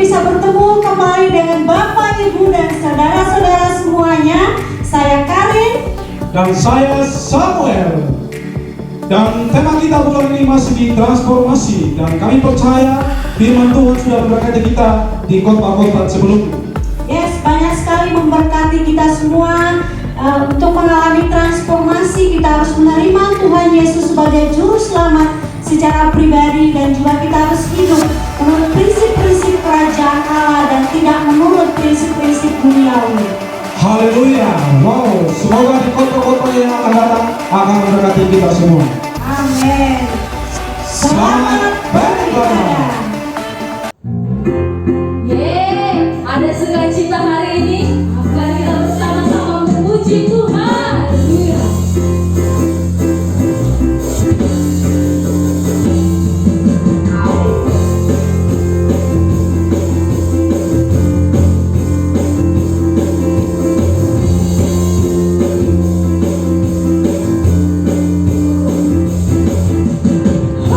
bisa bertemu kembali dengan Bapak, Ibu, dan saudara-saudara semuanya. Saya Karin. Dan saya Samuel. Dan tema kita bulan ini masih di transformasi. Dan kami percaya firman Tuhan sudah memberkati kita di kota-kota sebelumnya. Yes, banyak sekali memberkati kita semua. Untuk mengalami transformasi, kita harus menerima Tuhan Yesus sebagai Juru Selamat secara pribadi, dan juga kita harus hidup menurut prinsip-prinsip kerajaan Allah dan tidak menurut prinsip-prinsip duniawi. Haleluya. Wow, semoga di kota-kota yang akan datang akan memberkati kita semua. Amin. Selamat beribadah. Yeay, ada sukacita hari ini. Mari kita bersama-sama memuji Tuhan. Haleluya. Oh,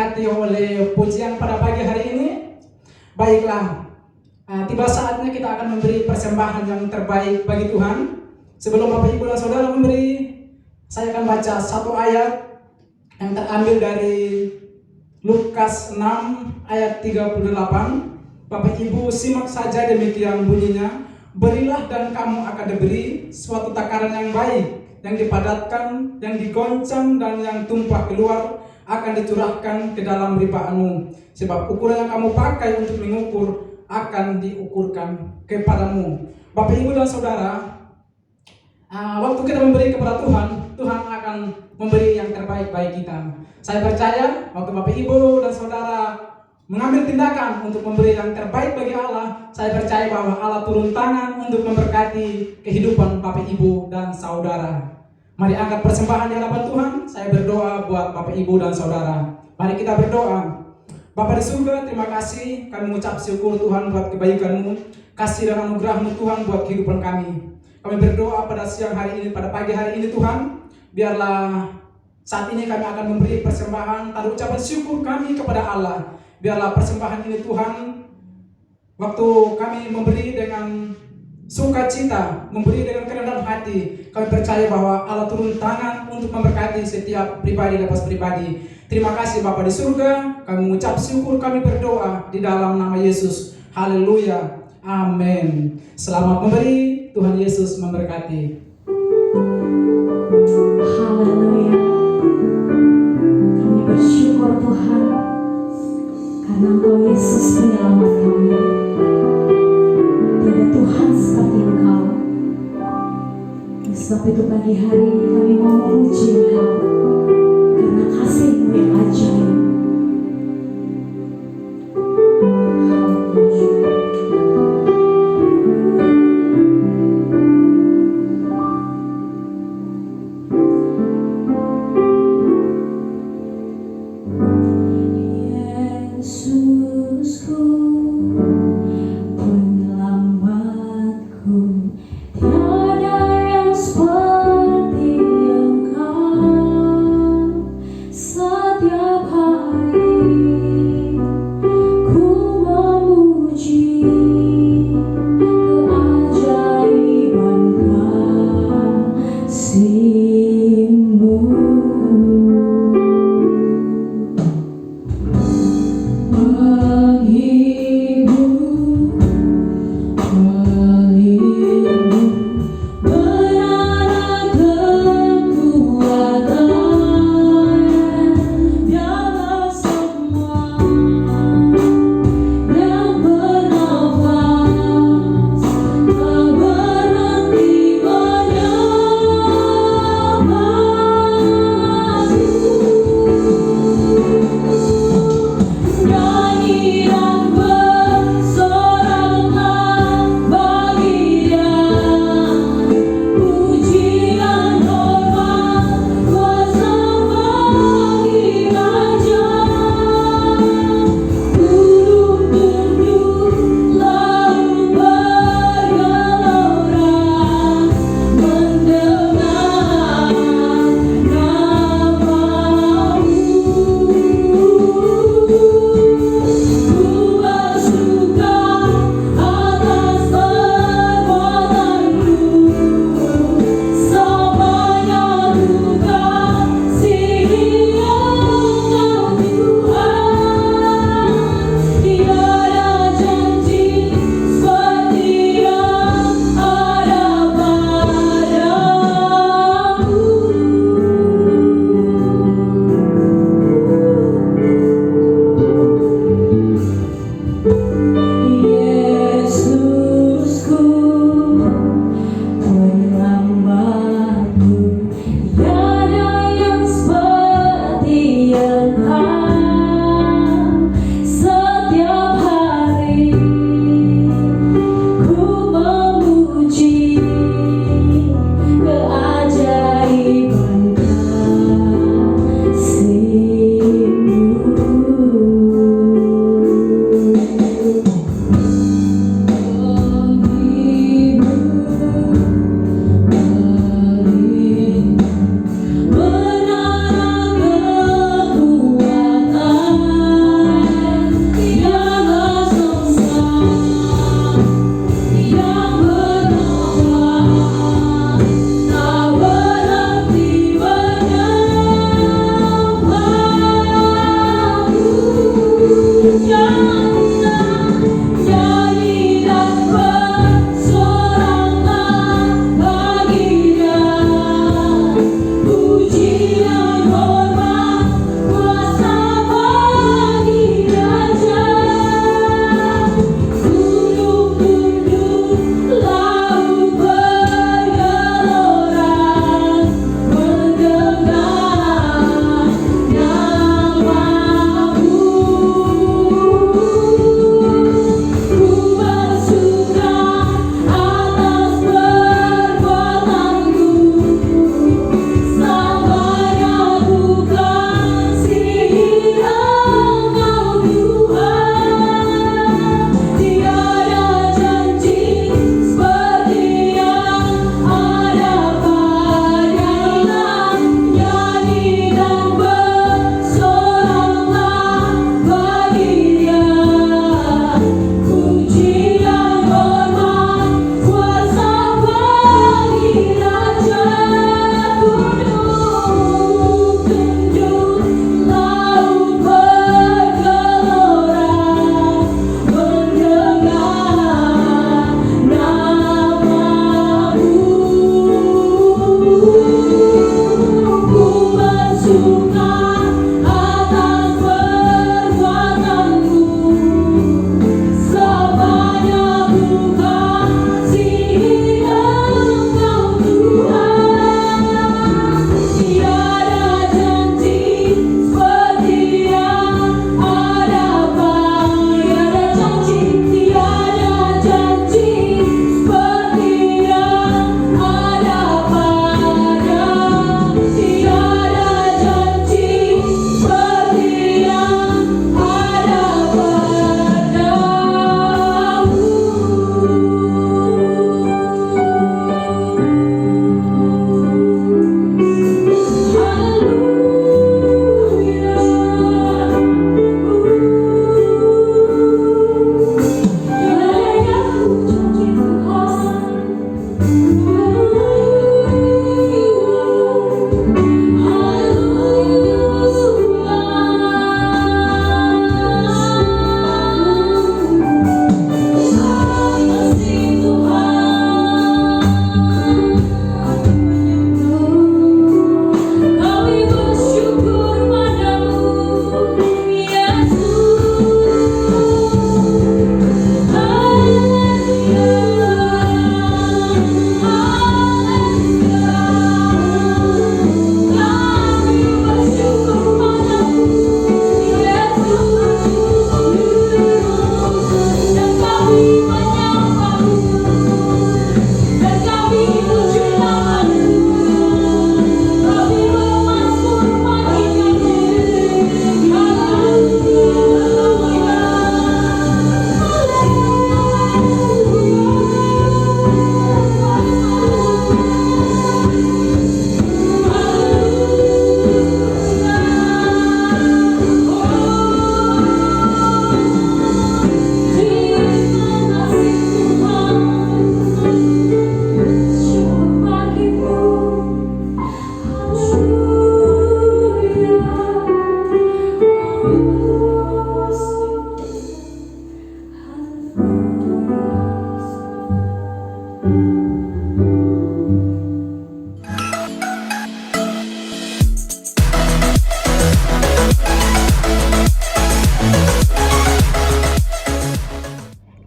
diberkati oleh pujian pada pagi hari ini. Baiklah, tiba saatnya kita akan memberi persembahan yang terbaik bagi Tuhan. Sebelum Bapak Ibu dan Saudara memberi, saya akan baca satu ayat yang terambil dari Lukas 6 ayat 38. Bapak Ibu simak saja, demikian bunyinya. Berilah dan kamu akan diberi suatu takaran yang baik, yang dipadatkan, yang digoncang dan yang tumpah keluar akan dicurahkan ke dalam ripaanmu. Sebab ukuran yang kamu pakai untuk mengukur akan diukurkan kepadamu. Bapak Ibu dan Saudara, waktu kita memberi kepada Tuhan, Tuhan akan memberi yang terbaik bagi kita. Saya percaya waktu Bapak Ibu dan Saudara mengambil tindakan untuk memberi yang terbaik bagi Allah, saya percaya bahwa Allah turun tangan untuk memberkati kehidupan Bapak Ibu dan Saudara. Mari angkat persembahan di hadapan Tuhan. Saya berdoa buat Bapak Ibu dan Saudara. Mari kita berdoa. Bapa di surga, terima kasih. Kami mengucap syukur Tuhan buat kebaikan-Mu, kasih dan anugerah-Mu Tuhan buat kehidupan kami. Kami berdoa pada siang hari ini, pada pagi hari ini Tuhan, biarlah saat ini kami akan memberi persembahan tanda ucapan syukur kami kepada Allah. Biarlah persembahan ini Tuhan, waktu kami memberi dengan sukacita, memberi dengan kerendahan hati, kami percaya bahwa Allah turun tangan untuk memberkati setiap pribadi lepas pribadi. Terima kasih Bapa di surga, kami mengucap syukur, kami berdoa di dalam nama Yesus. Haleluya, amin. Selamat memberi, Tuhan Yesus memberkati. Haleluya. Kami bersyukur Tuhan, karena Engkau Yesus penyelamat kami. Tiada Tuhan seperti Engkau. Sebab itu pagi hari ini kami mau memuji Engkau, karena kasih-Mu yang ajaib. Yesusku, penyelamatku, tiada yang seperti Engkau.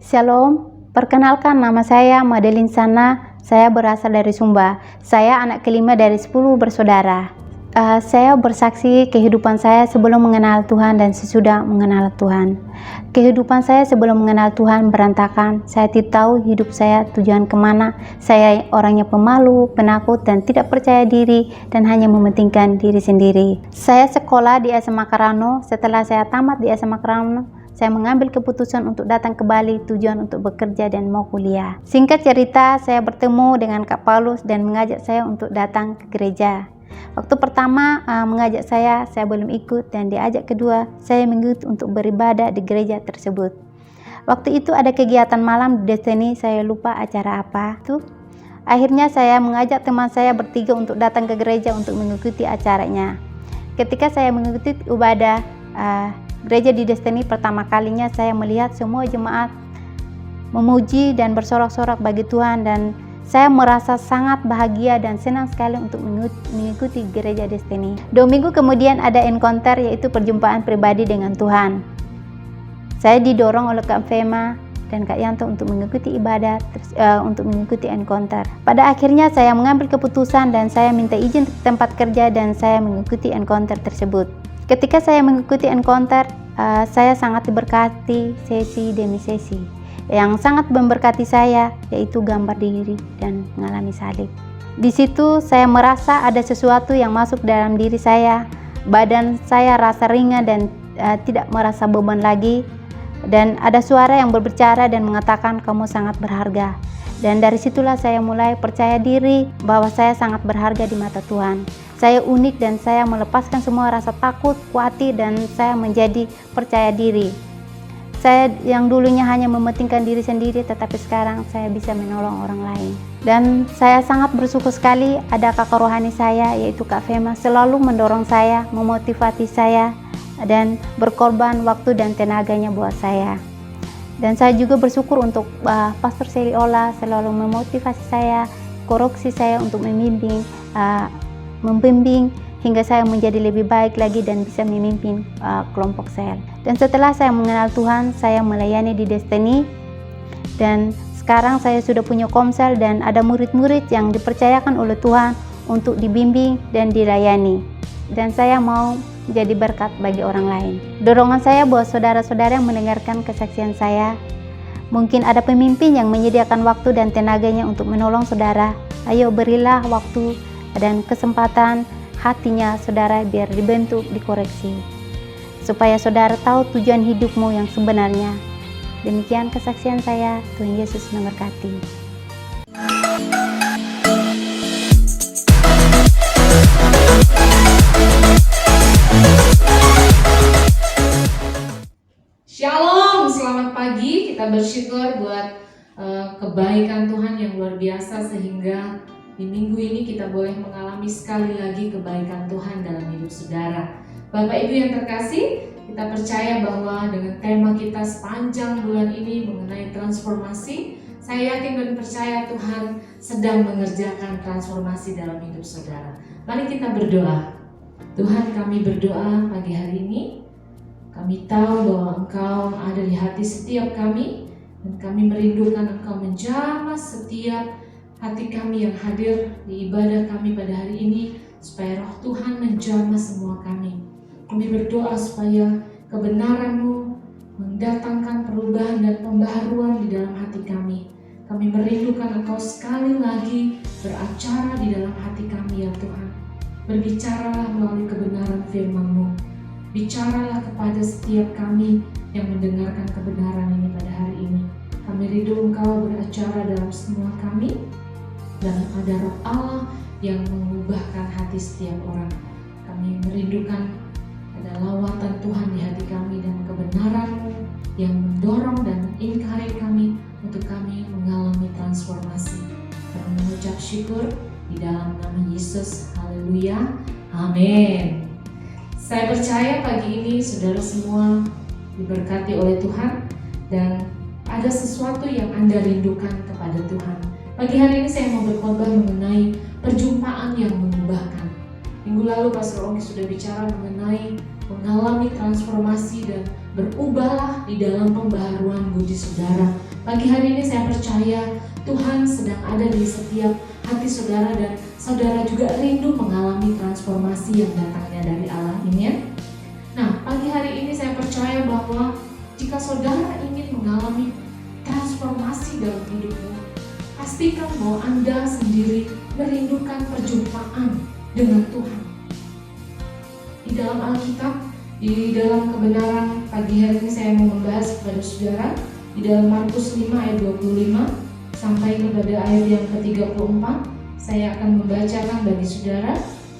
Shalom, perkenalkan nama saya Madeline Sana, saya berasal dari Sumba. Saya anak kelima dari 10 bersaudara. Saya bersaksi kehidupan saya sebelum mengenal Tuhan dan sesudah mengenal Tuhan. Kehidupan saya sebelum mengenal Tuhan berantakan. Saya tidak tahu hidup saya tujuan kemana. Saya orangnya pemalu, penakut, dan tidak percaya diri, dan hanya mementingkan diri sendiri. Saya sekolah di SMA Karano. Setelah saya tamat di SMA Karano, saya mengambil keputusan untuk datang ke Bali, tujuan untuk bekerja dan mau kuliah. Singkat cerita, saya bertemu dengan Kak Paulus dan mengajak saya untuk datang ke gereja. Waktu pertama mengajak saya belum ikut, dan diajak kedua, saya mengikut untuk beribadah di gereja tersebut. Waktu itu ada kegiatan malam di Destiny, saya lupa acara apa tuh. Akhirnya saya mengajak teman saya bertiga untuk datang ke gereja untuk mengikuti acaranya. Ketika saya mengikuti ibadah gereja di Destiny, pertama kalinya saya melihat semua jemaat memuji dan bersorak-sorak bagi Tuhan, dan saya merasa sangat bahagia dan senang sekali untuk mengikuti gereja Destiny. 2 minggu kemudian ada encounter, yaitu perjumpaan pribadi dengan Tuhan. Saya didorong oleh Kak Fema dan Kak Yanto untuk mengikuti ibadah, untuk mengikuti encounter. Pada akhirnya saya mengambil keputusan dan saya minta izin ke tempat kerja dan saya mengikuti encounter tersebut. Ketika saya mengikuti encounter, saya sangat diberkati sesi demi sesi. Yang sangat memberkati saya yaitu gambar diri dan mengalami salib. Di situ saya merasa ada sesuatu yang masuk dalam diri saya. Badan saya rasa ringan dan tidak merasa beban lagi. Dan ada suara yang berbicara dan mengatakan, kamu sangat berharga. Dan dari situlah saya mulai percaya diri bahwa saya sangat berharga di mata Tuhan. Saya unik dan saya melepaskan semua rasa takut, khawatir, dan saya menjadi percaya diri. Saya yang dulunya hanya mementingkan diri sendiri, tetapi sekarang saya bisa menolong orang lain. Dan saya sangat bersyukur sekali ada kakak rohani saya, yaitu Kak Fema, selalu mendorong saya, memotivasi saya, dan berkorban waktu dan tenaganya buat saya. Dan saya juga bersyukur untuk Pastor Seli Ola, selalu memotivasi saya, koreksi saya untuk membimbing hingga saya menjadi lebih baik lagi dan bisa memimpin kelompok sel. Dan setelah saya mengenal Tuhan, saya melayani di Destiny, dan sekarang saya sudah punya komsel dan ada murid-murid yang dipercayakan oleh Tuhan untuk dibimbing dan dilayani. Dan saya mau jadi berkat bagi orang lain. Dorongan saya buat saudara-saudara yang mendengarkan kesaksian saya, mungkin ada pemimpin yang menyediakan waktu dan tenaganya untuk menolong saudara. Ayo berilah waktu dan kesempatan hatinya saudara biar dibentuk, dikoreksi, supaya saudara tahu tujuan hidupmu yang sebenarnya. Demikian kesaksian saya. Tuhan Yesus memberkati. Shalom, selamat pagi. Kita bersyukur buat kebaikan Tuhan yang luar biasa, sehingga di minggu ini kita boleh mengalami sekali lagi kebaikan Tuhan dalam hidup saudara. Bapak Ibu yang terkasih, kita percaya bahwa dengan tema kita sepanjang bulan ini mengenai transformasi, saya yakin dan percaya Tuhan sedang mengerjakan transformasi dalam hidup saudara. Mari kita berdoa. Tuhan, kami berdoa pagi hari ini. Kami tahu bahwa Engkau ada di hati setiap kami, dan kami merindukan Engkau menjamah setiap hati kami yang hadir di ibadah kami pada hari ini, supaya Roh Tuhan menjamah semua kami. Kami berdoa supaya kebenaran-Mu mendatangkan perubahan dan pembaharuan di dalam hati kami. Kami merindukan Engkau sekali lagi beracara di dalam hati kami, ya Tuhan. Berbicaralah melalui kebenaran firman-Mu. Bicaralah kepada setiap kami yang mendengarkan kebenaran ini pada hari ini. Kami rindu Engkau beracara dalam semua kami, dan ada Roh Allah yang mengubahkan hati setiap orang. Kami merindukan ada lawatan Tuhan di hati kami dan kebenaran-Mu yang mendorong dan mengingkari kami untuk kami mengalami transformasi. Kami mengucap syukur di dalam nama Yesus. Haleluya. Amin. Saya percaya pagi ini saudara semua diberkati oleh Tuhan dan ada sesuatu yang Anda rindukan kepada Tuhan. Pagi hari ini saya mau berkhotbah mengenai perjumpaan yang mengubahkan. Minggu lalu Pastor Ongki sudah bicara mengenai mengalami transformasi dan berubahlah di dalam pembaharuan budi saudara. Pagi hari ini saya percaya Tuhan sedang ada di setiap hati saudara, dan saudara juga rindu mengalami transformasi yang datangnya dari Allah ini ya. Nah, pagi hari ini saya percaya bahwa jika saudara ingin mengalami transformasi dalam hidupmu, pastikan bahwa Anda sendiri merindukan perjumpaan dengan Tuhan. Di dalam Alkitab, di dalam kebenaran pagi hari ini saya mau membahas kepada saudara di dalam Markus 5 ayat 25 sampai kepada ayat yang ke-34. Saya akan membacakan bagi saudara.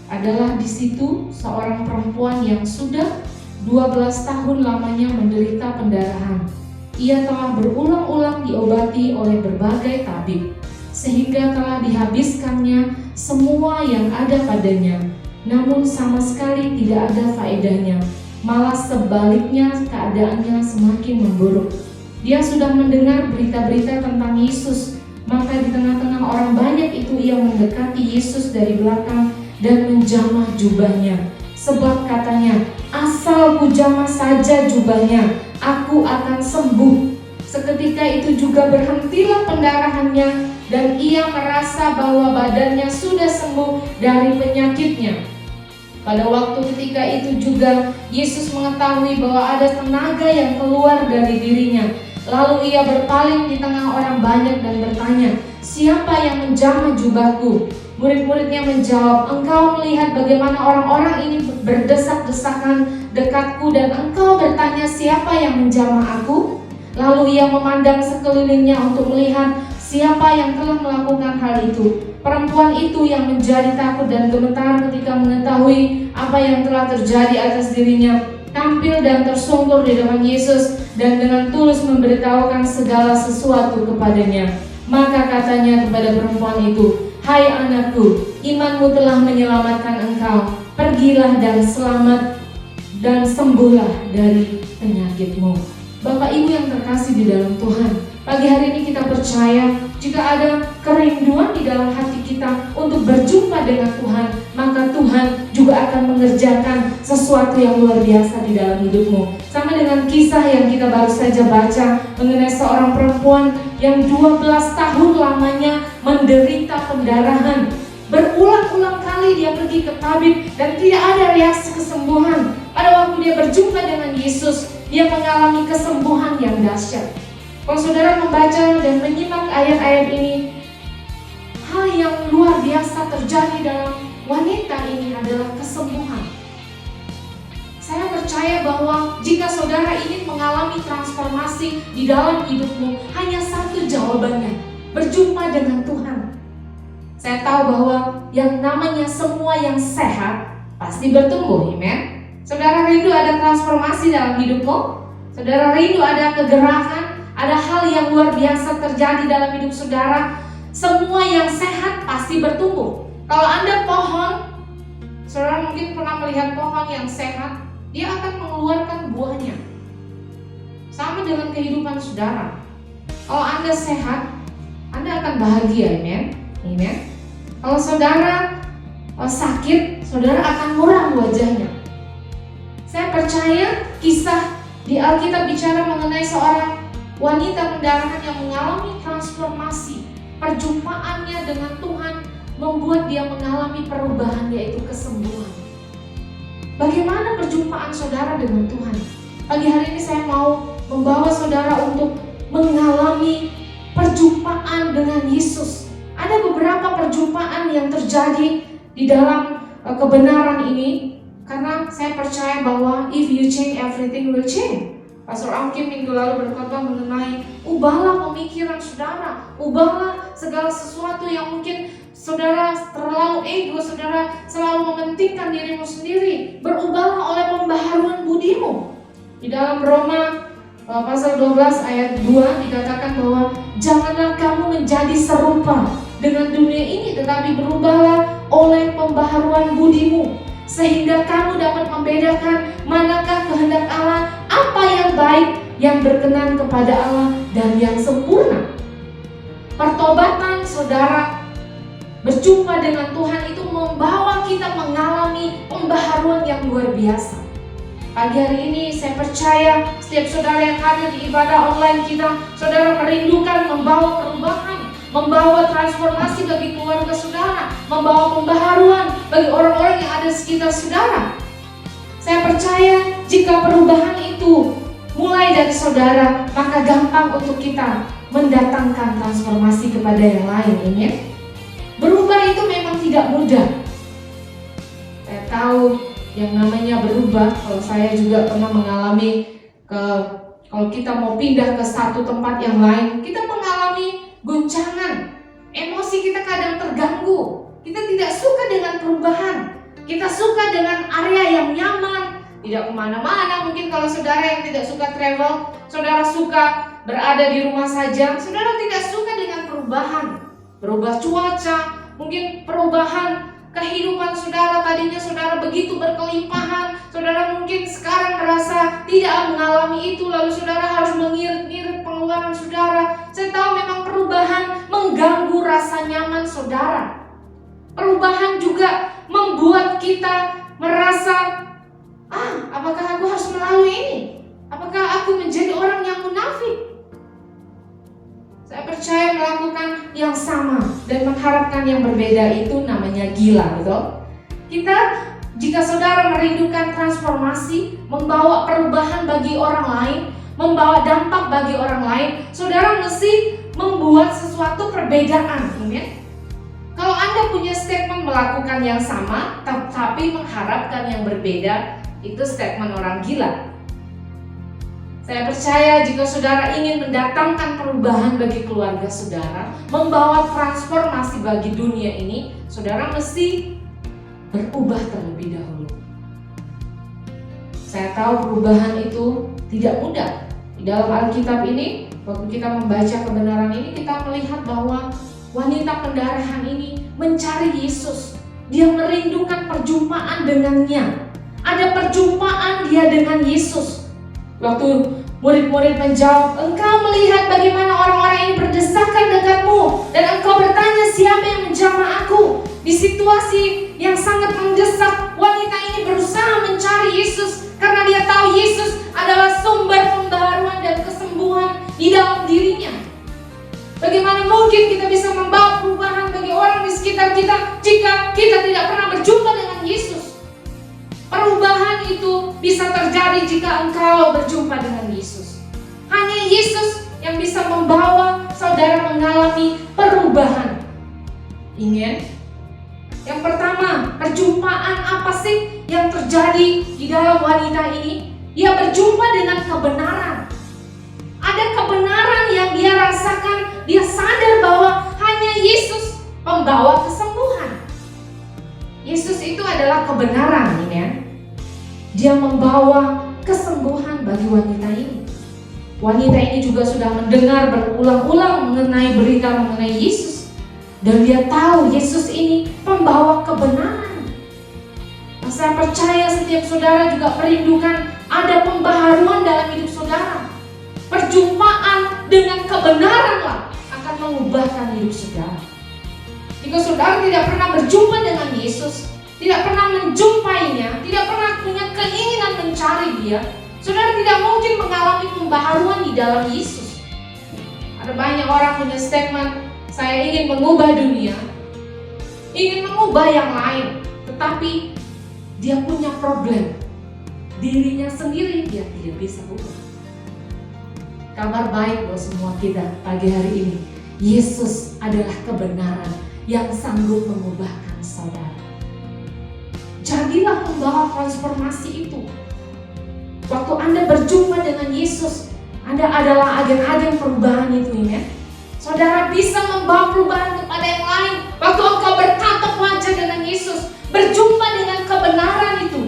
Adalah di situ seorang perempuan yang sudah 12 tahun lamanya menderita pendarahan. Ia telah berulang-ulang diobati oleh berbagai tabib, sehingga telah dihabiskannya semua yang ada padanya, namun sama sekali tidak ada faedahnya. Malah sebaliknya keadaannya semakin memburuk. Dia sudah mendengar berita-berita tentang Yesus, maka di tengah-tengah orang banyak itu ia mendekati Yesus dari belakang dan menjamah jubahnya. Sebab katanya, asal kujamah saja jubahnya, aku akan sembuh. Seketika itu juga berhentilah pendarahannya, dan ia merasa bahwa badannya sudah sembuh dari penyakitnya. Pada waktu ketika itu juga Yesus mengetahui bahwa ada tenaga yang keluar dari dirinya. Lalu ia berpaling di tengah orang banyak dan bertanya, "Siapa yang menjamah jubahku?" Murid-muridnya menjawab, "Engkau melihat bagaimana orang-orang ini berdesak-desakan dekatku, dan engkau bertanya, siapa yang menjamah aku?" Lalu ia memandang sekelilingnya untuk melihat siapa yang telah melakukan hal itu. Perempuan itu yang menjadi takut dan gemetar ketika mengetahui apa yang telah terjadi atas dirinya, tampil dan tersungkur di depan Yesus dan dengan tulus memberitahukan segala sesuatu kepadanya. Maka katanya kepada perempuan itu, "Hai anakku, imanmu telah menyelamatkan engkau. Pergilah dan selamat dan sembuhlah dari penyakitmu." Bapak Ibu yang terkasih di dalam Tuhan, pagi hari ini kita percaya jika ada kerinduan di dalam hati kita untuk berjumpa dengan Tuhan, maka Tuhan juga akan mengerjakan sesuatu yang luar biasa di dalam hidupmu. Sama dengan kisah yang kita baru saja baca mengenai seorang perempuan yang 12 tahun lamanya menderita pendarahan. Berulang-ulang kali dia pergi ke tabib dan tidak ada reaksi kesembuhan. Pada waktu dia berjumpa dengan Yesus, dia mengalami kesembuhan yang dahsyat. Kalau saudara membaca dan menyimak ayat-ayat ini, hal yang luar biasa terjadi dalam wanita ini adalah kesembuhan. Saya percaya bahwa jika saudara ingin mengalami transformasi di dalam hidupmu, hanya satu jawabannya, berjumpa dengan Tuhan. Saya tahu bahwa yang namanya semua yang sehat pasti bertumbuh, amen. Saudara rindu ada transformasi dalam hidupmu? Saudara rindu ada kegerakan, ada hal yang luar biasa terjadi dalam hidup saudara? Semua yang sehat pasti bertumbuh. Kalau Anda pohon, saudara mungkin pernah melihat pohon yang sehat, dia akan mengeluarkan buahnya. Sama dengan kehidupan saudara. Kalau Anda sehat, Anda akan bahagia, amen. Amen. Kalau saudara sakit, saudara akan muram wajahnya. Saya percaya kisah di Alkitab bicara mengenai seorang wanita pendarahan yang mengalami transformasi. Perjumpaannya dengan Tuhan membuat dia mengalami perubahan, yaitu kesembuhan. Bagaimana perjumpaan saudara dengan Tuhan? Pagi hari ini saya mau membawa saudara untuk mengalami perjumpaan dengan Yesus. Ada beberapa perjumpaan yang terjadi di dalam kebenaran ini, karena saya percaya bahwa if you change, everything will change. Pastor Alkim minggu lalu berkhotbah mengenai ubahlah pemikiran saudara, ubahlah segala sesuatu yang mungkin saudara terlalu ego, saudara selalu mementingkan dirimu sendiri. Berubahlah oleh pembaharuan budimu. Di dalam Roma pasal 12 ayat 2 dikatakan bahwa janganlah kamu menjadi serupa dengan dunia ini, tetapi berubahlah oleh pembaharuan budimu, sehingga kamu dapat membedakan manakah kehendak Allah, apa yang baik, yang berkenan kepada Allah, dan yang sempurna. Pertobatan saudara, berjumpa dengan Tuhan itu membawa kita mengalami pembaharuan yang luar biasa. Pagi hari ini saya percaya setiap saudara yang hadir di ibadah online kita, saudara merindukan membawa perubahan, membawa transformasi bagi keluarga saudara, membawa pembaharuan bagi orang-orang yang ada di sekitar saudara. Saya percaya jika perubahan itu mulai dari saudara, maka gampang untuk kita mendatangkan transformasi kepada yang lain. Amin. Berubah itu memang tidak mudah. Saya tahu yang namanya berubah, kalau saya juga pernah mengalami kalau kita mau pindah ke satu tempat yang lain, kita mengalami guncangan, emosi kita kadang terganggu, kita tidak suka dengan perubahan, kita suka dengan area yang nyaman, tidak kemana-mana. Mungkin kalau saudara yang tidak suka travel, saudara suka berada di rumah saja, saudara tidak suka dengan perubahan, berubah cuaca, mungkin perubahan kehidupan saudara. Tadinya saudara begitu berkelimpahan, saudara mungkin sekarang merasa tidak mengalami itu, lalu saudara harus mengirit-irit pengeluaran saudara. Saya tahu memang perubahan mengganggu rasa nyaman saudara. Perubahan juga membuat kita merasa, apakah aku harus melalui ini? Apakah aku menjadi orang yang munafik? Saya percaya melakukan yang sama dan mengharapkan yang berbeda itu namanya gila, betul? Jika saudara merindukan transformasi, membawa perubahan bagi orang lain, membawa dampak bagi orang lain, saudara mesti membuat sesuatu perbedaan, amin? Kalau Anda punya statement melakukan yang sama, tapi mengharapkan yang berbeda, itu statement orang gila. Saya percaya jika saudara ingin mendatangkan perubahan bagi keluarga saudara, membawa transformasi bagi dunia ini, saudara mesti berubah terlebih dahulu. Saya tahu perubahan itu tidak mudah. Di dalam Alkitab ini, waktu kita membaca kebenaran ini, kita melihat bahwa wanita pendarahan ini mencari Yesus. Dia merindukan perjumpaan dengannya. Ada perjumpaan dia dengan Yesus. Waktu murid-murid menjawab, engkau melihat bagaimana orang-orang ini berdesakan dekatmu, dan engkau bertanya siapa yang menjamah aku. Di situasi yang sangat mendesak, wanita ini berusaha mencari Yesus karena dia tahu Yesus adalah sumber pembaharuan dan kesembuhan di dalam dirinya. Bagaimana mungkin kita bisa membawa perubahan bagi orang di sekitar kita jika kita tidak pernah berjumpa dengan Yesus? Perubahan itu bisa terjadi jika engkau berjumpa dengan Yesus. Hanya Yesus yang bisa membawa saudara mengalami perubahan. Ingin? Yang pertama, perjumpaan apa sih yang terjadi di dalam wanita ini? Dia berjumpa dengan kebenaran. Ada kebenaran yang dia rasakan. Dia sadar bahwa hanya Yesus pembawa kesembuhan. Yesus itu adalah kebenaran, ya. Dia membawa kesembuhan bagi wanita ini. Wanita ini juga sudah mendengar berulang-ulang mengenai berita mengenai Yesus, dan dia tahu Yesus ini pembawa kebenaran. Nah, saya percaya setiap saudara juga merindukan ada pembaharuan dalam hidup saudara. Perjumpaan dengan kebenaranlah akan mengubahkan hidup saudara. Jika saudara tidak pernah berjumpa dengan Yesus, tidak pernah menjumpainya, tidak pernah punya keinginan mencari dia, saudara tidak mungkin mengalami pembaharuan di dalam Yesus. Ada banyak orang punya statement, saya ingin mengubah dunia, ingin mengubah yang lain, tetapi dia punya problem. Dirinya sendiri dia tidak bisa ubah. Kabar baik buat semua kita pagi hari ini, Yesus adalah kebenaran yang sanggup mengubahkan saudara. Jadilah pembawa transformasi itu. Waktu Anda berjumpa dengan Yesus, Anda adalah agen-agen perubahan itu, ya. Saudara bisa membawa perubahan kepada yang lain. Waktu engkau bertatap wajah dengan Yesus, berjumpa dengan kebenaran itu.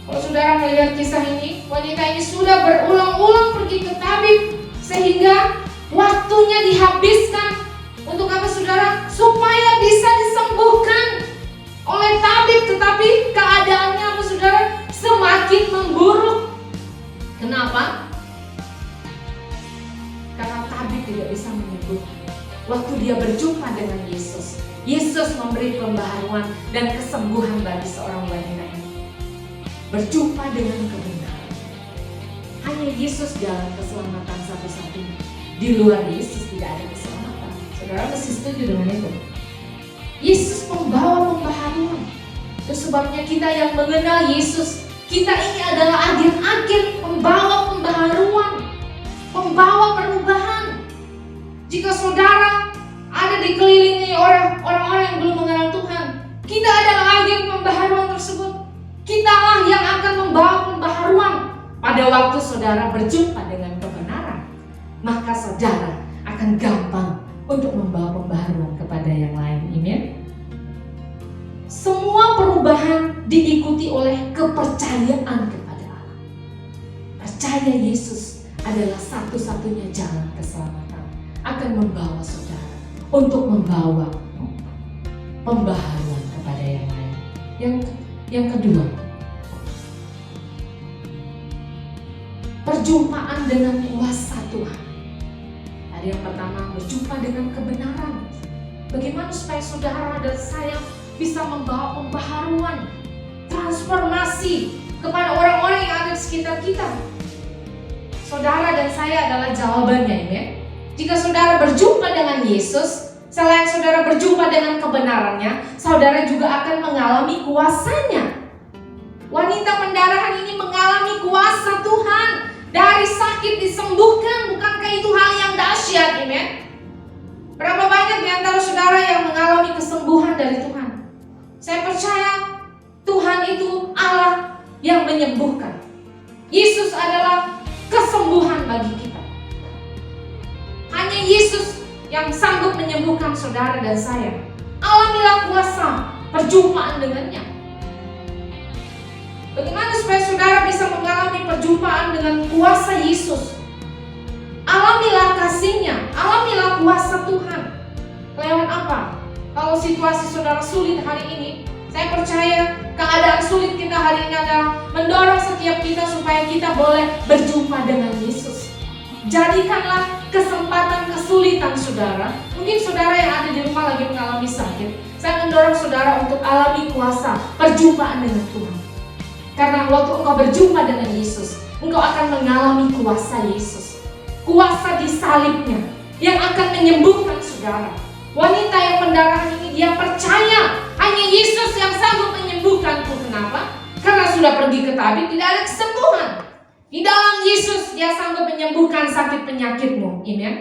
Kalau saudara melihat kisah ini, wanita ini sudah berulang-ulang pergi ke tabib, sehingga waktunya dihabiskan untuk apa, saudara? Supaya bisa disembuhkan oleh tabib, tetapi keadaannya apa, saudara? Semakin memburuk. Kenapa? Karena tabib tidak bisa menyembuhkan. Waktu dia berjumpa dengan Yesus, Yesus memberi pembaharuan dan kesembuhan bagi seorang wanita ini. berjumpa dengan kebenaran. Hanya Yesus jalan keselamatan satu-satunya. Di luar Yesus tidak ada keselamatan. Saudara mesti setuju dengan itu. Yesus membawa pembaharuan. Itu sebabnya kita yang mengenal Yesus, kita ini adalah agen-agen pembawa pembaharuan, pembawa perubahan. Jika saudara ada dikelilingi orang-orang yang belum mengenal Tuhan, kita adalah agen pembaharuan tersebut. Kitalah yang akan membawa pembaharuan. Pada waktu saudara berjumpa dengan kebenaran, maka saudara akan gampang untuk membawa pembaharuan kepada yang lain. Amin. Semua perubahan diikuti oleh kepercayaan kepada Allah. Percaya Yesus adalah satu-satunya jalan keselamatan, akan membawa saudara untuk membawa pembaharuan kepada yang lain. Yang kedua, perjumpaan dengan kuasa Tuhan. Tadi yang pertama, berjumpa dengan kebenaran. Bagaimana supaya saudara dan saya bisa membawa pembaharuan, transformasi kepada orang-orang yang ada di sekitar kita? Saudara dan saya adalah jawabannya, amen. Jika saudara berjumpa dengan Yesus, selain saudara berjumpa dengan kebenarannya, saudara juga akan mengalami kuasanya. Wanita pendarahan ini mengalami kuasa Tuhan. Dari sakit disembuhkan, bukankah itu hal yang dahsyat, amen? Berapa banyak di antara saudara yang mengalami kesembuhan dari Tuhan? Saya percaya Tuhan itu Allah yang menyembuhkan. Yesus adalah kesembuhan bagi kita. Hanya Yesus yang sanggup menyembuhkan saudara dan saya. Alamilah kuasa perjumpaan dengannya. Bagaimana supaya saudara bisa mengalami perjumpaan dengan kuasa Yesus? Alamilah kasih-Nya, alamilah kuasa Tuhan. Lewat apa? Kalau situasi saudara sulit hari ini, saya percaya keadaan sulit kita hari ini adalah mendorong setiap kita supaya kita boleh berjumpa dengan Yesus. Jadikanlah kesempatan kesulitan saudara. Mungkin saudara yang ada di rumah lagi mengalami sakit. Saya mendorong saudara untuk alami kuasa perjumpaan dengan Tuhan. Karena waktu engkau berjumpa dengan Yesus, engkau akan mengalami kuasa Yesus. Kuasa di salibnya yang akan menyembuhkan saudara. Wanita yang pendarahan ini dia percaya hanya Yesus yang sanggup menyembuhkanku. Kenapa? Karena sudah pergi ke tabib tidak ada kesembuhan. Di dalam Yesus dia sanggup menyembuhkan sakit penyakitmu. Amen.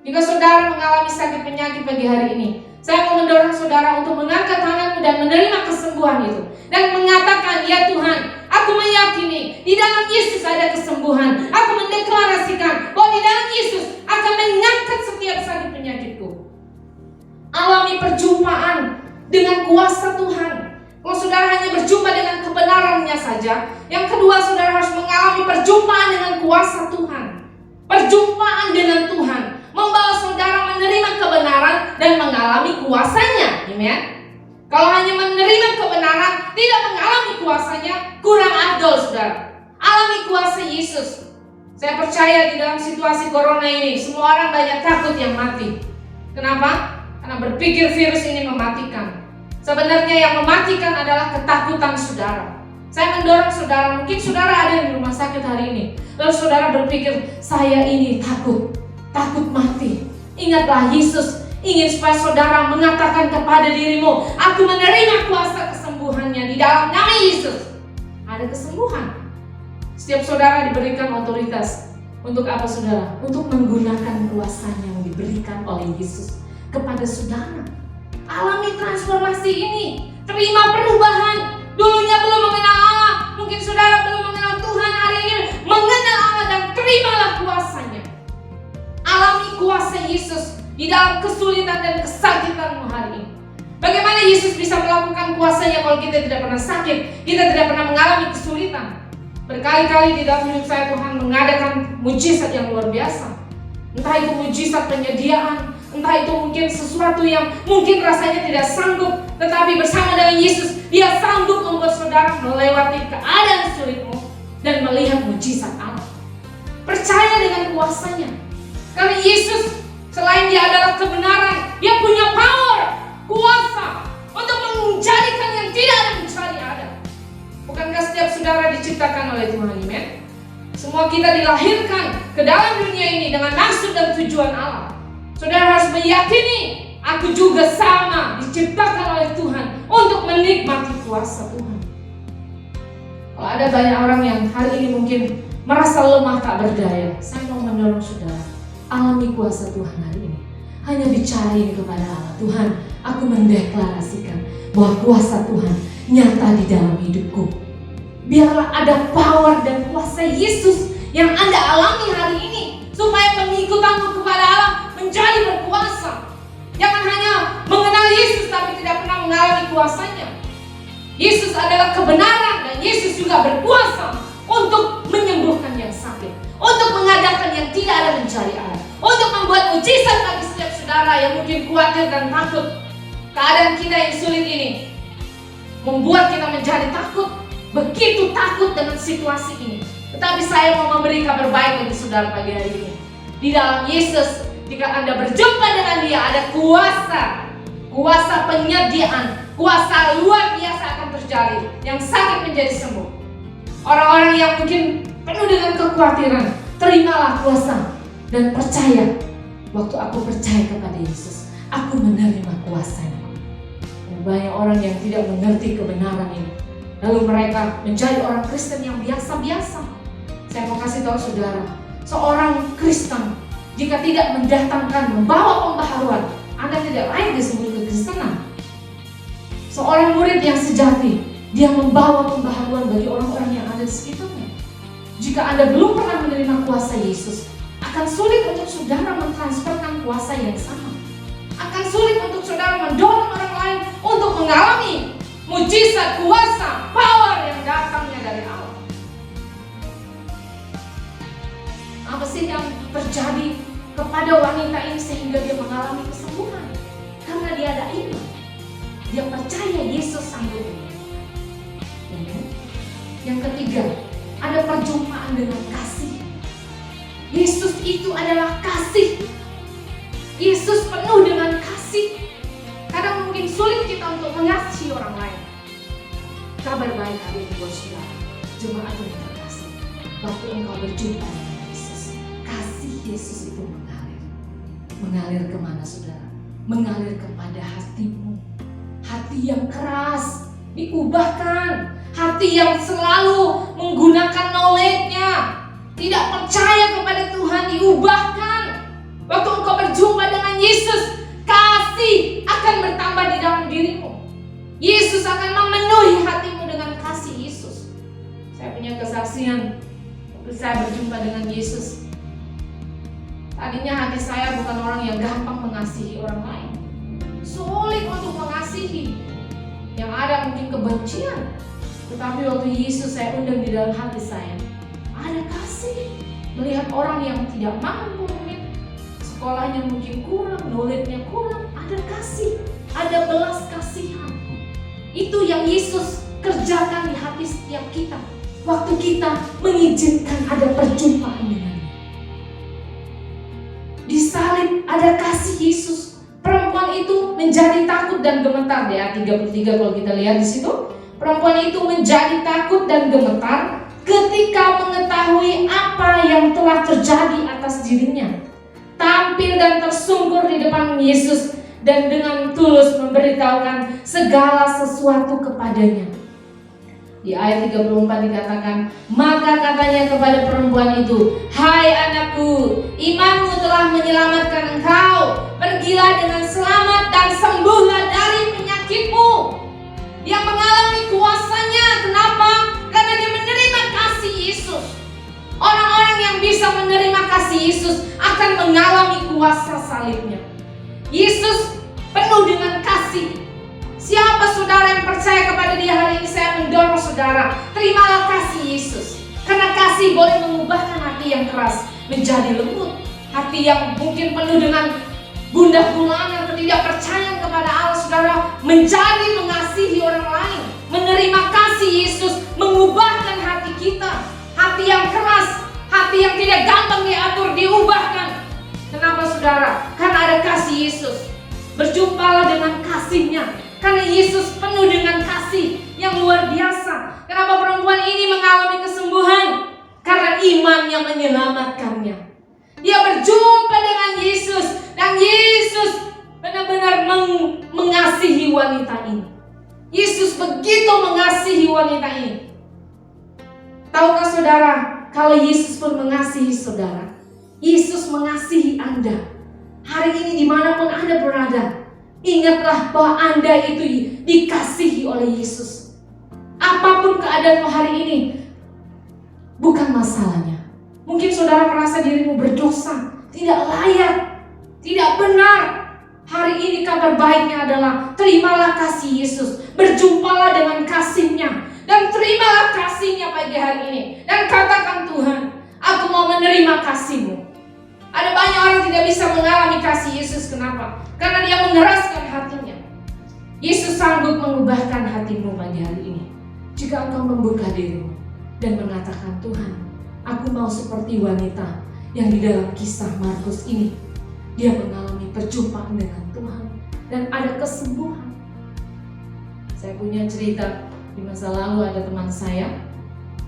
Jika saudara mengalami sakit penyakit pagi hari ini, saya mau mendorong saudara untuk mengangkat tanganmu dan menerima kesembuhan itu. Dan mengatakan, ya Tuhan, aku meyakini di dalam Yesus ada kesembuhan. Aku mendeklarasikan bahwa di dalam Yesus akan mengangkat setiap sakit penyakitku. Alami perjumpaan dengan kuasa Tuhan. Kalau saudara hanya berjumpa dengan kebenarannya saja, yang kedua saudara harus mengalami perjumpaan dengan kuasa Tuhan. Perjumpaan dengan Tuhan membawa saudara menerima kebenaran dan mengalami kuasanya. Amen. Kalau hanya menerima kebenaran, tidak mengalami kuasanya, kurang afdol saudara. Alami kuasa Yesus. Saya percaya di dalam situasi corona ini, semua orang banyak takut yang mati. Kenapa? Karena berpikir virus ini mematikan. Sebenarnya yang mematikan adalah ketakutan saudara. Saya mendorong saudara, mungkin saudara ada di rumah sakit hari ini, lalu saudara berpikir, saya ini takut mati. Ingatlah Yesus ingin supaya saudara mengatakan kepada dirimu, aku menerima kuasa kesembuhannya di dalam nama Yesus. Ada kesembuhan. Setiap saudara diberikan otoritas. Untuk apa saudara? Untuk menggunakan kuasanya yang diberikan oleh Yesus kepada saudara. Alami transformasi ini. Terima perubahan. Dulunya belum mengenal Allah. Mungkin saudara belum mengenal Tuhan hari ini. Mengenal Allah dan terimalah kuasanya. Alami kuasa Yesus di dalam kesulitan dan kesakitanmu hari ini. Bagaimana Yesus bisa melakukan kuasanya kalau kita tidak pernah sakit, kita tidak pernah mengalami kesulitan? Berkali-kali di dalam hidup saya Tuhan mengadakan mujizat yang luar biasa. Entah itu mujizat penyediaan, entah itu mungkin sesuatu yang mungkin rasanya tidak sanggup, tetapi bersama dengan Yesus, Dia sanggup membuat saudara melewati keadaan sulitmu dan melihat mujizat Allah. Percaya dengan kuasanya. Karena Yesus selain Dia adalah kebenaran, Dia punya power, kuasa untuk menjadikan yang tidak ada menjadi ada. Bukankah setiap setiap saudara diciptakan oleh Tuhan, amen. Semua kita dilahirkan ke dalam dunia ini dengan maksud dan tujuan Allah. Saudara harus meyakini, aku juga sama diciptakan oleh Tuhan untuk menikmati kuasa Tuhan. Kalau ada banyak orang yang hari ini mungkin merasa lemah tak berdaya, saya mau mendorong saudara, alami kuasa Tuhan hari ini. Hanya bicara ini kepada Allah, Tuhan, aku mendeklarasikan bahwa kuasa Tuhan nyata di dalam hidupku. Biarlah ada power dan kuasa Yesus yang Anda alami hari ini, supaya pengikutanmu kepada Allah menjadi berkuasa. Jangan hanya mengenal Yesus tapi tidak pernah mengalami kuasanya. Yesus adalah kebenaran dan Yesus juga berkuasa untuk menyembuhkan yang sakit, untuk mengadakan yang tidak ada mencari Allah, untuk membuat mujizat bagi setiap saudara yang mungkin khawatir dan takut. Keadaan kita yang sulit ini membuat kita menjadi takut, begitu takut dengan situasi ini. Tetapi saya mau memberi kabar baik bagi saudara pagi hari ini. Di dalam Yesus, jika Anda berjumpa dengan Dia, ada kuasa penyediaan, kuasa luar biasa akan terjadi, yang sakit menjadi sembuh. Orang-orang yang mungkin penuh dengan kekhawatiran, terimalah kuasa dan percaya. Waktu aku percaya kepada Yesus, aku menerima kuasanya. Dan banyak orang yang tidak mengerti kebenaran ini, lalu mereka menjadi orang Kristen yang biasa-biasa. Saya mau kasih tahu saudara, seorang Kristen jika tidak mendatangkan, membawa pembaharuan, Anda tidak layak disebut kekristenan. Seorang murid yang sejati, dia membawa pembaharuan bagi orang-orang yang ada di sekitarnya. Jika Anda belum pernah menerima kuasa Yesus, akan sulit untuk saudara mentransferkan kuasa yang sama. Akan sulit untuk saudara mendorong orang lain untuk mengalami mujizat, kuasa, power yang datangnya dari Allah. Apa sih yang terjadi kepada wanita ini sehingga dia mengalami kesembuhan? Karena dia ada iman. Dia percaya Yesus sanggup. Yang ketiga, ada perjumpaan dengan kasih. Yesus itu adalah kasih. Yesus penuh dengan kasih. Kadang mungkin sulit kita untuk mengasihi orang lain. Kabar baik hari ini buat saudara, jemaat yang terkasih. Waktu engkau berjumpa dengan Yesus, kasih Yesus itu mengalir. Mengalir kemana saudara? Mengalir kepada hatimu. Hati yang keras diubahkan. Hati yang selalu menggunakan knowledge-nya, tidak percaya kepada Tuhan, diubahkan. Waktu engkau berjumpa dengan Yesus, kasih akan bertambah di dalam dirimu. Yesus akan memenuhi hatimu dengan kasih Yesus. Saya punya kesaksian waktu saya berjumpa dengan Yesus. Tadinya hati saya bukan orang yang gampang mengasihi orang lain, sulit untuk mengasihi. Yang ada mungkin kebencian. Tetapi waktu Yesus saya undang di dalam hati saya, ada kasih. Melihat orang yang tidak mampu, mungkin sekolahnya mungkin kurang, knowledge-nya kurang, ada kasih, ada belas kasihan. Itu yang Yesus kerjakan di hati setiap kita. Waktu kita mengizinkan ada perjumpaan dengannya. Di salib ada kasih Yesus. Perempuan itu menjadi takut dan gemetar. Di ayat 33 kalau kita lihat di situ. Perempuan itu menjadi takut dan gemetar ketika mengetahui apa yang telah terjadi atas dirinya. Tampil dan tersungkur di depan Yesus dan dengan tulus memberitahukan segala sesuatu kepadanya. Di ayat 34 dikatakan, maka katanya kepada perempuan itu, hai anakku, imanmu telah menyelamatkan engkau. Pergilah dengan selamat dan sembuhlah dari penyakitmu. Dia mengalami kuasanya. Kenapa? Karena dia menerima kasih Yesus. Orang-orang yang bisa menerima kasih Yesus akan mengalami kuasa salibnya. Yesus penuh dengan kasih. Siapa saudara yang percaya kepada Dia hari ini, saya mendorong saudara, terimalah kasih Yesus. Karena kasih boleh mengubahkan hati yang keras menjadi lembut. Hati yang mungkin penuh dengan gundah gulana, ketidakpercayaan kepada Allah, saudara, menjadi mengasihi orang lain. Menerima kasih Yesus mengubahkan hati kita. Hati yang keras, hati yang tidak gampang diatur, diubahkan. Kenapa saudara? Karena ada kasih Yesus. Berjumpalah dengan kasih-Nya. Karena Yesus penuh dengan kasih. yang luar biasa. Kenapa perempuan ini mengalami kesembuhan? Karena iman yang menyelamatkannya. Dia berjumpa dengan Yesus, dan Yesus benar-benar mengasihi wanita ini. Yesus begitu mengasihi wanita ini. Tahukah saudara, kalau Yesus pun mengasihi saudara, Yesus mengasihi Anda. Hari ini dimanapun Anda berada, ingatlah bahwa Anda itu dikasihi oleh Yesus. Apapun keadaanmu hari ini, bukan masalahnya. Mungkin saudara merasa dirimu berdosa, tidak layak, tidak benar. Hari ini kabar baiknya adalah terimalah kasih Yesus, berjumpalah dengan kasih-Nya, dan terimalah kasih-Nya pagi hari ini. Dan katakan, Tuhan, aku mau menerima kasih-Mu. Ada banyak orang tidak bisa mengalami kasih Yesus. Kenapa? Karena dia mengeraskan hatinya. Yesus sanggup mengubahkan hatimu pagi hari ini jika engkau membuka dirimu dan mengatakan, Tuhan, aku mau seperti wanita yang di dalam kisah Markus ini. Dia mengalami perjumpaan dengan Tuhan dan ada kesembuhan. Saya punya cerita di masa lalu, ada teman saya,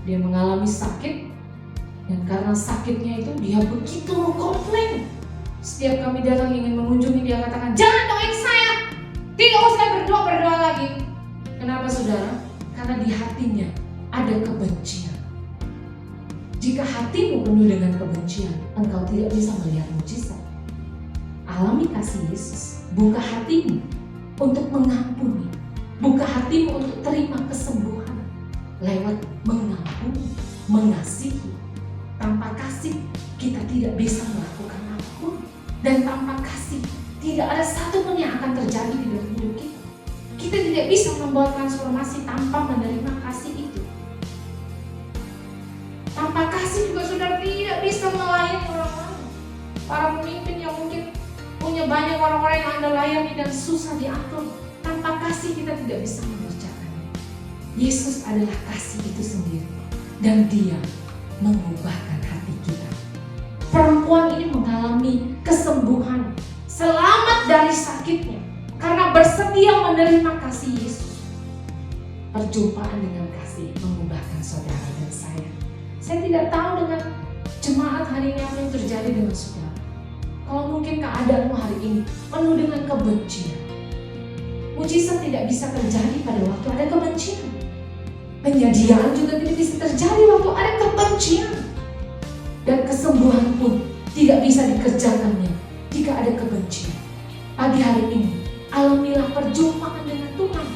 dia mengalami sakit, dan karena sakitnya itu dia begitu komplain. Setiap kami datang ingin mengunjungi, dia katakan, jangan doain saya, tidak usah berdoa lagi. Kenapa saudara? Karena di hatinya ada kebencian. Jika hatimu penuh dengan kebencian, engkau tidak bisa melihat mujizat. Alami kasih Yesus, buka hatimu untuk mengampuni, buka hatimu untuk terima kesembuhan lewat mengampuni, mengasihi. Tanpa kasih kita tidak bisa melakukan apapun, dan tanpa kasih tidak ada satu pun yang akan terjadi di dalam hidup kita. Kita tidak bisa membawa transformasi tanpa menerima kasih itu. Tanpa kasih juga saudara tidak bisa melayani orang lain. Para pemimpin yang mungkin punya banyak orang-orang yang Anda layani dan susah diatur, tanpa kasih kita tidak bisa mengerjakannya. Yesus adalah kasih itu sendiri, dan Dia mengubahkan hati kita. Perempuan ini mengalami kesembuhan, selamat dari sakitnya, karena bersedia menerima kasih Yesus. Perjumpaan dengan kasih mengubahkan saudara dan saya. Saya tidak tahu dengan jemaat hari ini apa yang terjadi dengan saudara. Kalau mungkin keadaanmu hari ini penuh dengan kebencian, mujizat tidak bisa terjadi pada waktu ada kebencian. Penyediaan juga tidak bisa terjadi waktu ada kebencian. Dan kesembuhan pun tidak bisa dikerjakannya jika ada kebencian. Pagi hari ini, alamilah perjumpaan dengan Tuhan.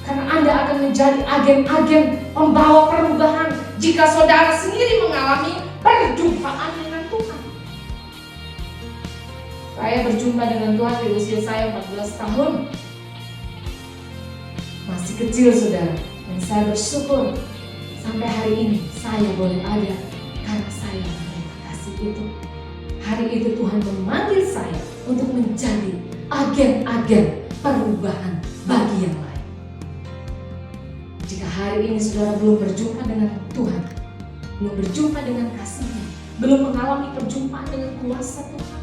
Karena Anda akan menjadi agen-agen pembawa perubahan jika saudara sendiri mengalami perjumpaan dengan Tuhan. Saya berjumpa dengan Tuhan di usia saya 14 tahun. Masih kecil saudara. Dan saya bersyukur sampai hari ini saya boleh ada karena saya menerima kasih itu. Hari itu Tuhan memanggil saya untuk menjadi agen-agen perubahan bagi yang lain. Jika hari ini saudara belum berjumpa dengan Tuhan, belum berjumpa dengan kasih-Nya, belum mengalami perjumpaan dengan kuasa Tuhan,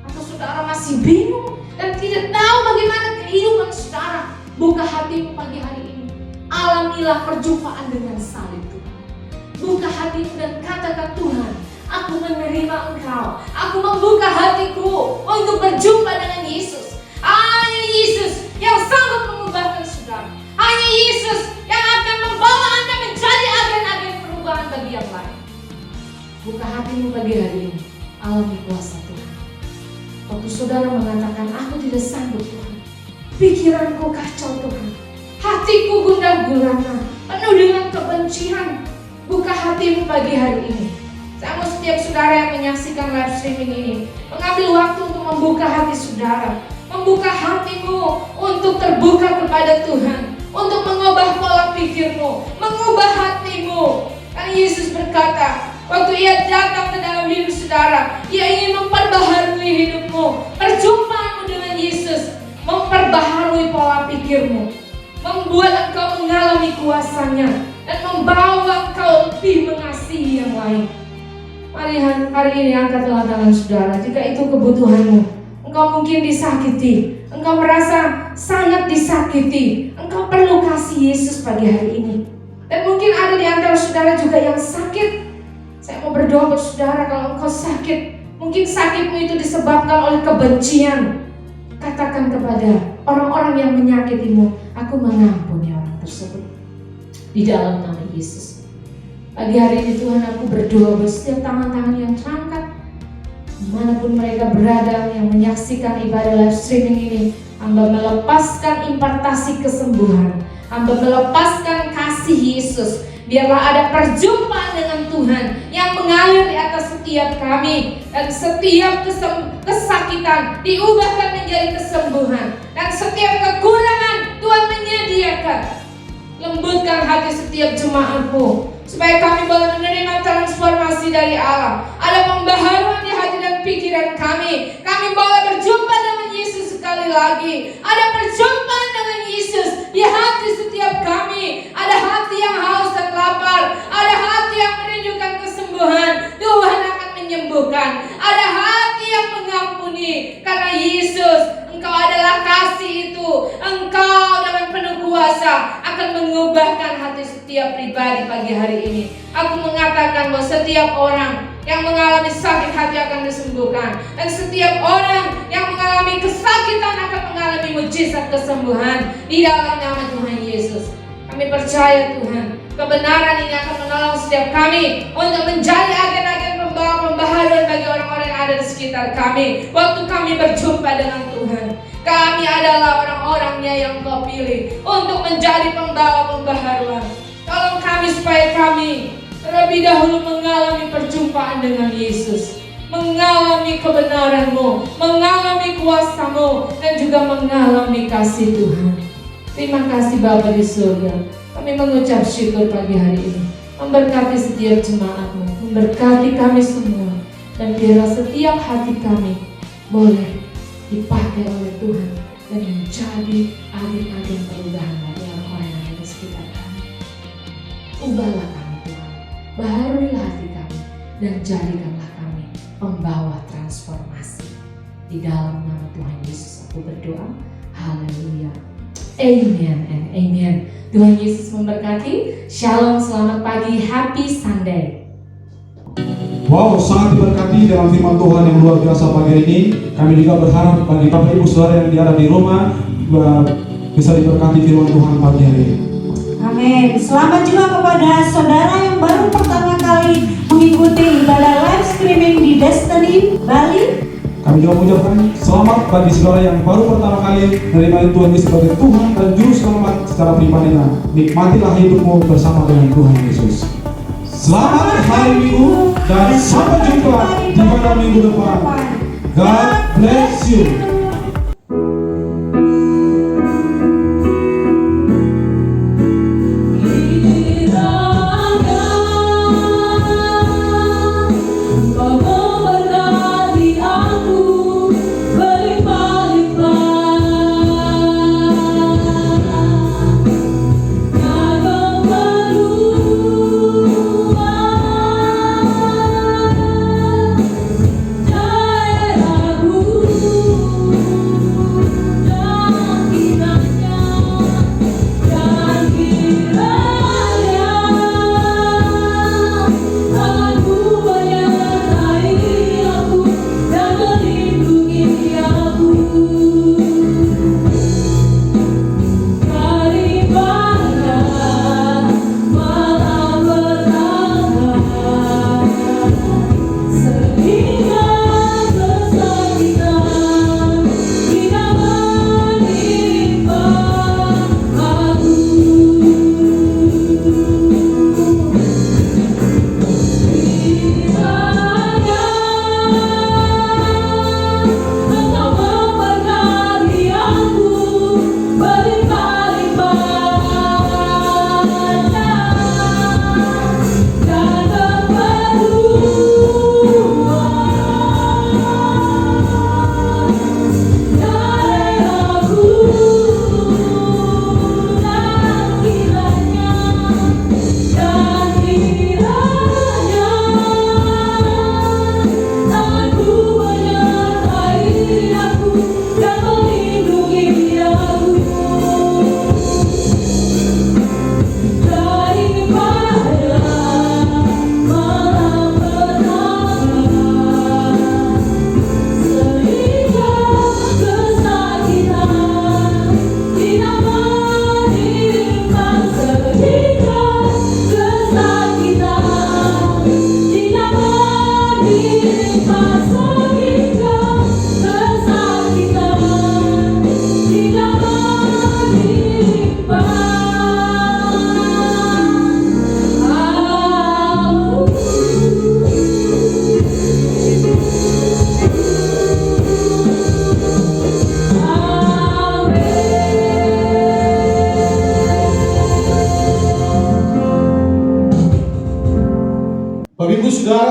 atau saudara masih bingung dan tidak tahu bagaimana kehidupan saudara, buka hatimu pagi hari ini. Alamilah perjumpaan dengan salib Tuhan. Buka hatimu dan katakan, Tuhan, aku menerima Engkau. Aku membuka hatiku untuk berjumpa dengan Yesus. Hanya Yesus yang sanggup mengubahkan saudara. Hanya Yesus yang akan membawa Anda menjadi agen-agen perubahan bagi yang lain. Buka hatimu pagi hari ini. Alami kuasa Tuhan. Waktu saudara mengatakan, aku tidak sanggup Tuhan, pikiranku kacau Tuhan, hatiku gundah gulana, penuh dengan kebencian. Buka hatimu pagi hari ini. Saya mau setiap saudara yang menyaksikan live streaming ini mengambil waktu untuk membuka hati saudara, membuka hatimu untuk terbuka kepada Tuhan, untuk mengubah pola pikirmu, mengubah hatimu. Karena Yesus berkata, waktu Ia datang ke dalam hidup saudara, Ia ingin memperbaharui hidupmu. Perjumpaanmu dengan Yesus memperbaharui pola pikirmu, membuat engkau mengalami kuasanya, dan membawa engkau lebih mengasihi yang lain. Mari hari ini angkatlah tangan saudara. Jika itu kebutuhanmu, engkau mungkin disakiti, engkau merasa sangat disakiti, engkau perlu kasih Yesus pagi hari ini. Dan mungkin ada di antara saudara juga yang sakit. Saya mau berdoa buat saudara, kalau engkau sakit, mungkin sakitmu itu disebabkan oleh kebencian. Katakan kepada orang-orang yang menyakitimu, aku mengampuni orang tersebut di dalam nama Yesus. Pagi hari ini Tuhan, aku berdoa buat setiap tangan-tangan yang terangkat, dimanapun mereka berada yang menyaksikan ibadah live streaming ini. Hamba melepaskan impartasi kesembuhan, hamba melepaskan kasih Yesus. Biarlah ada perjumpaan dengan Tuhan yang mengalir di atas setiap kami, dan setiap kesakitan diubahkan menjadi kesembuhan, dan setiap kekurangan Tuhan menyediakan. Lembutkan hati setiap jemaatmu, supaya kami boleh menerima transformasi dari Allah. Ada pembaharuan di hati dan pikiran kami. Kami boleh berjumpa dengan Yesus sekali lagi. Ada perjumpaan dengan Yesus di hati setiap kami. Ada hati yang haus dan lapar. Ada hati yang menunjukkan kesembuhan. Tuhan akan menyembuhkan. Ada hati yang mengampuni. Karena Yesus, Engkau adalah kasih itu. Engkau dengan penuh kuasa akan mengubahkan hati setiap pribadi pagi hari ini. Aku mengatakan bahwa setiap orang yang mengalami sakit hati akan disembuhkan, dan setiap orang yang mengalami kesakitan akan mengalami mujizat kesembuhan di dalam nama Tuhan Yesus. Kami percaya Tuhan, kebenaran ini akan menolong setiap kami untuk menjadi agen-agen pembawa pembaharuan bagi orang-orang yang ada di sekitar kami. Waktu kami berjumpa dengan Tuhan, kami adalah orang-orangnya yang Kau pilih untuk menjadi pembawa pembaharuan. Tolong kami supaya kami terlebih dahulu mengalami perjumpaan dengan Yesus, mengalami kebenaran-Mu, mengalami kuasa-Mu, dan juga mengalami kasih Tuhan. Terima kasih Bapa di surga. Kami mengucap syukur pagi hari ini. Memberkati setiap jemaat-Mu, memberkati kami semua, dan biarlah setiap hati kami boleh dipakai oleh Tuhan dan menjadi agen-agen perubahan bagi orang-orang yang ada di sekitar kami. Ubahlah kami Tuhan, baharuilah hati kami, dan jadikanlah kami pembawa transformasi. Di dalam nama Tuhan Yesus aku berdoa. Haleluya. Amen and amen. Tuhan Yesus memberkati. Shalom, selamat pagi, happy Sunday. Wow, sangat diberkati dalam firman Tuhan yang luar biasa pagi ini. Kami juga berharap bagi Bapak Ibu Saudara yang ada di rumah bisa diberkati firman Tuhan pagi hari ini. Amin. Selamat juga kepada saudara yang baru pertama kali mengikuti ibadah live streaming di Destiny Bali. Kami juga mengucapkan selamat bagi saudara yang baru pertama kali menerima Tuhan Yesus sebagai Tuhan dan Juru Selamat secara pribadi. Nikmatilah hidupmu bersama dengan Tuhan Yesus. Selamat hari Minggu dan sampai jumpa di pada minggu depan. God bless you.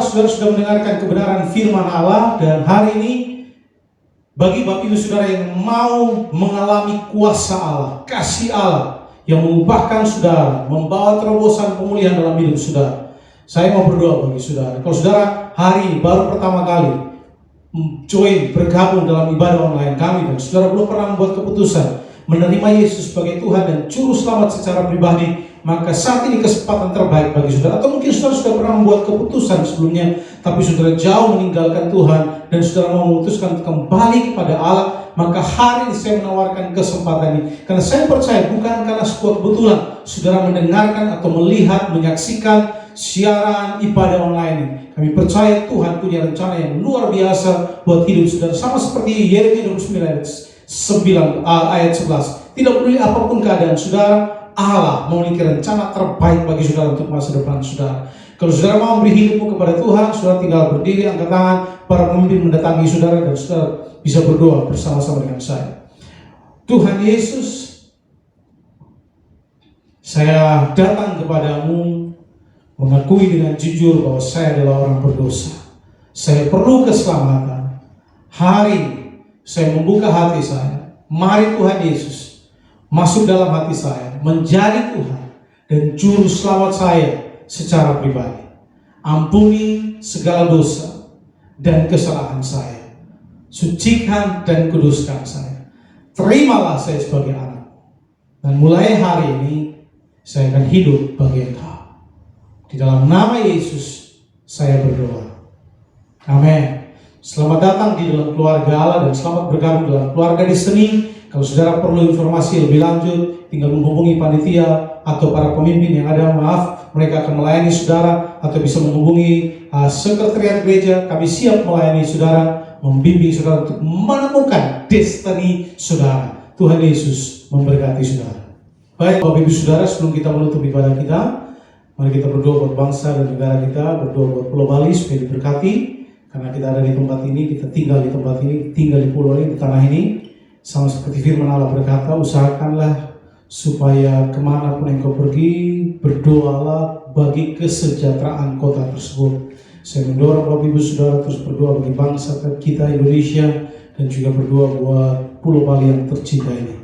saudara sudah mendengarkan kebenaran firman Allah, dan hari ini bagi Bapak Ibu Saudara yang mau mengalami kuasa Allah, kasih Allah yang mengubahkan saudara, membawa terobosan pemulihan dalam hidup saudara, saya mau berdoa bagi saudara. Kalau saudara hari ini baru pertama kali bergabung dalam ibadah online kami, dan saudara belum pernah membuat keputusan menerima Yesus sebagai Tuhan dan Juru Selamat secara pribadi, maka saat ini kesempatan terbaik bagi saudara. Atau mungkin saudara sudah pernah membuat keputusan sebelumnya, tapi saudara jauh meninggalkan Tuhan dan saudara mau memutuskan kembali kepada Allah, maka hari ini saya menawarkan kesempatan ini. Karena saya percaya bukan karena sebuah kebetulan saudara mendengarkan atau melihat, menyaksikan siaran ibadah online ini. Kami percaya Tuhan punya rencana yang luar biasa buat hidup saudara. Sama seperti Yeremia 29 ayat 11. Tidak peduli apapun keadaan saudara, Allah memiliki rencana terbaik bagi saudara untuk masa depan saudara. Kalau saudara mau memberi hidupmu kepada Tuhan, saudara tinggal berdiri, angkat tangan, para pemimpin mendatangi saudara, dan saudara bisa berdoa bersama-sama dengan saya. Tuhan Yesus, saya datang kepadamu mengakui dengan jujur bahwa saya adalah orang berdosa. Saya perlu keselamatan. Hari ini saya membuka hati saya. Mari Tuhan Yesus masuk dalam hati saya, menjadi Tuhan dan Juru Selamat saya secara pribadi. Ampuni segala dosa dan kesalahan saya. Sucikan dan kuduskan saya. Terimalah saya sebagai anak. Dan mulai hari ini saya akan hidup bagi Engkau. Di dalam nama Yesus saya berdoa. Amin. Selamat datang di dalam keluarga Allah dan selamat bergabung dalam keluarga di Senin. Kalau saudara perlu informasi lebih lanjut, tinggal menghubungi panitia atau para pemimpin yang ada. Maaf, mereka akan melayani saudara, atau bisa menghubungi sekretariat gereja. Kami siap melayani saudara, membimbing saudara untuk menemukan destiny saudara. Tuhan Yesus memberkati saudara. Baik Bapak Ibu Saudara, sebelum kita menutup ibadah kita, mari kita berdoa buat bangsa dan negara kita, berdoa buat Pulau Bali supaya diberkati. Karena kita ada di tempat ini, kita tinggal di tempat ini, tinggal di pulau ini, di tanah ini. Sama seperti firman Allah berkata, usahakanlah supaya kemanapun engkau pergi, berdoalah bagi kesejahteraan kota tersebut. Saya mendorong Bapak Ibu Saudara terus berdoa bagi bangsa kita Indonesia, dan juga berdoa buat Pulau Bali yang tercinta ini.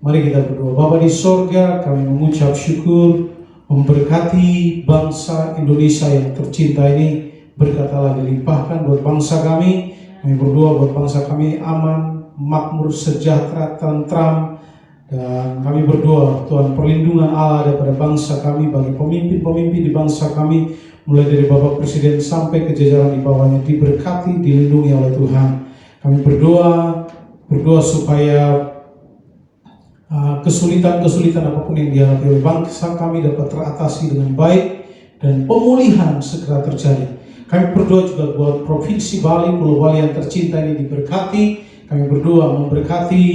Mari kita berdoa. Bapa di sorga, kami mengucap syukur, memberkati bangsa Indonesia yang tercinta ini. Berkatalah dilimpahkan buat bangsa kami. Kami berdoa buat bangsa kami aman, makmur, sejahtera, tentram. Dan kami berdoa Tuhan perlindungan Allah daripada bangsa kami, bagi pemimpin-pemimpin di bangsa kami, mulai dari Bapak Presiden sampai ke jajaran di bawahnya, diberkati, dilindungi oleh Tuhan. Kami berdoa supaya kesulitan-kesulitan apapun yang dihadapi oleh bangsa kami dapat teratasi dengan baik dan pemulihan segera terjadi. Kami berdoa juga buat Provinsi Bali, Pulau Bali yang tercinta ini diberkati. Kami berdoa memberkati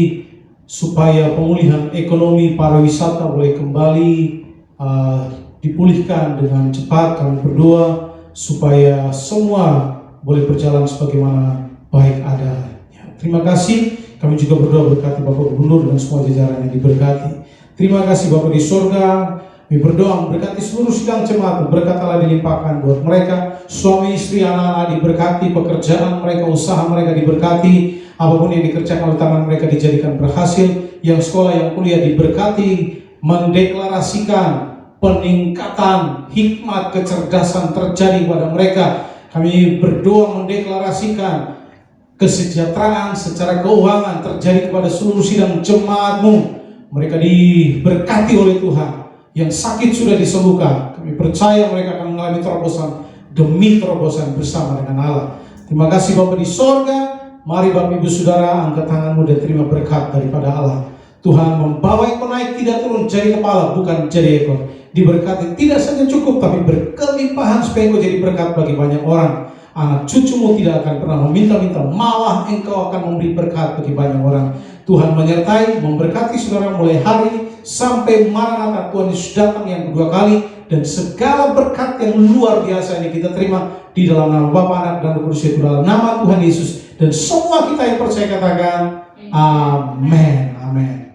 supaya pemulihan ekonomi pariwisata boleh kembali dipulihkan dengan cepat. Kami berdoa supaya semua boleh berjalan sebagaimana baik adanya. Terima kasih. Kami juga berdoa berkati Bapak Gubernur dan semua jajaran yang diberkati. Terima kasih Bapak di sorga. Kami berdoa memberkati seluruh sidang jemaat, berkatalah dilimpahkan buat mereka, suami istri, anak-anak diberkati, pekerjaan mereka, usaha mereka diberkati, apapun yang dikerjakan oleh tangan mereka dijadikan berhasil, yang sekolah, yang kuliah diberkati, mendeklarasikan peningkatan hikmat, kecerdasan terjadi pada mereka. Kami berdoa mendeklarasikan kesejahteraan secara keuangan terjadi kepada seluruh sidang jemaat-Mu. Mereka diberkati oleh Tuhan. Yang sakit sudah disembuhkan. Kami percaya mereka akan mengalami terobosan demi terobosan bersama dengan Allah. Terima kasih Bapak di sorga. Mari Bapak Ibu Saudara angkat tanganmu dan terima berkat daripada Allah. Tuhan membawa ekor naik, tidak turun, jadi kepala bukan jadi ekor. Diberkati tidak saja cukup, tapi berkelimpahan supaya engkau jadi berkat bagi banyak orang. Anak cucumu tidak akan pernah meminta-minta, malah engkau akan memberi berkat bagi banyak orang. Tuhan menyertai, memberkati saudara mulai hari sampai Maranatha Tuhan Yesus datang yang kedua kali, dan segala berkat yang luar biasa ini kita terima di dalam nama Bapa, Anak dan Roh Kudus, itu dalam nama Tuhan Yesus, dan semua kita yang percaya katakan amin. Amin.